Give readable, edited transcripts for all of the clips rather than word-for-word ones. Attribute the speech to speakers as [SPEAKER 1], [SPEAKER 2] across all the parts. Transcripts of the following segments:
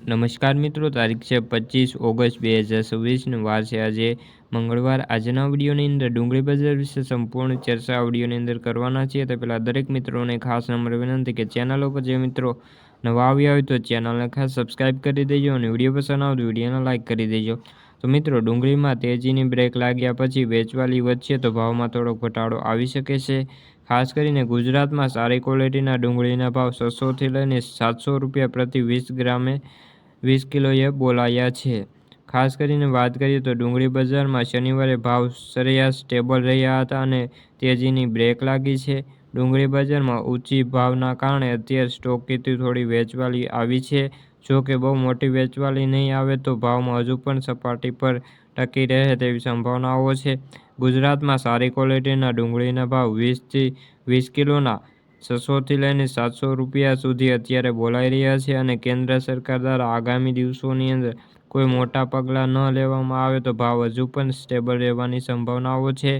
[SPEAKER 1] નમસ્કાર મિત્રો, તારીખ છે 25 ઓગસ્ટ 2026 વાર છે આજે મંગળવાર। આજના વિડીયોની અંદર ડુંગળી બજાર વિશે સંપૂર્ણ ચર્ચા આ વિડીયોની અંદર કરવાના છીએ। તો પહેલાં દરેક મિત્રોને ખાસ નમ્ર વિનંતી કે ચેનલ ઉપર જે મિત્રો નવા આવ્યા હોય તો ચેનલને ખાસ સબસ્ક્રાઈબ કરી દેજો અને વિડીયો પસંદ આવે તો વિડીયોને લાઇક કરી દેજો। તો મિત્રો, ડુંગળીમાં તેજીની બ્રેક લાગ્યા પછી વેચવાલી વધશે તો ભાવમાં થોડો ઘટાડો આવી શકે છે। ખાસ કરીને ગુજરાતમાં સારી ક્વોલિટીના ડુંગળીના ભાવ 600થી લઈને 700 રૂપિયા પ્રતિ 20 ગ્રામે 20 કિલોએ બોલાયા છે। ખાસ કરીને વાત કરીએ તો ડુંગળી બજારમાં શનિવારે ભાવ સરેરાશ સ્ટેબલ રહ્યા હતા અને તેજીની બ્રેક લાગી છે। ડુંગળી બજારમાં ઊંચી ભાવના કારણે અત્યારે સ્ટોકથી થોડી વેચવાલી આવી છે। જો કે બહુ મોટી વેચવાલી નહીં આવે તો ભાવમાં હજુ પણ સપાટી પર ટકી રહે તેવી સંભાવનાઓ છે। ગુજરાતમાં સારી ક્વોલિટીના ડુંગળીના ભાવ 20 કિલોના 600થી લઈને 700 રૂપિયા સુધી અત્યારે બોલાઈ રહ્યા છે અને કેન્દ્ર સરકાર દ્વારા આગામી દિવસોની અંદર કોઈ મોટા પગલાં ન લેવામાં આવે તો ભાવ હજુ પણ સ્ટેબલ રહેવાની સંભાવનાઓ છે।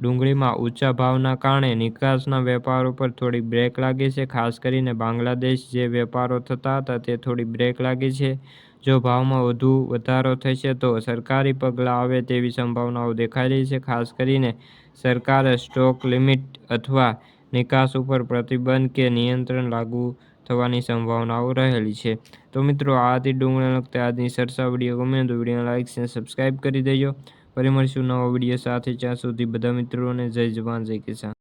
[SPEAKER 1] ડુંગળીમાં ઊંચા ભાવના કારણે નિકાસના વેપારો પર થોડી બ્રેક લાગી છે। ખાસ કરીને બાંગ્લાદેશ જે વેપારો થતા હતા તે થોડી બ્રેક લાગી છે। જો ભાવમાં વધુ વધારો થશે તો સરકારી પગલાં આવે તેવી સંભાવનાઓ દેખાઈ રહી છે। ખાસ કરીને સરકારે સ્ટોક લિમિટ અથવા નિકાસ ઉપર પ્રતિબંધ કે નિયંત્રણ લાગુ થવાની સંભાવનાઓ રહેલી છે। તો મિત્રો, આ હતી ડુંગળીને લગતી આજની ચર્ચા। વિડીયો ગમે તો વિડીયોને લાઇક અને સબસ્ક્રાઈબ કરી દેજો। ફરી મળીશું નવા વિડીયો સાથે, ત્યાં સુધી બધા મિત્રોને જય જવાન જય કિસાન।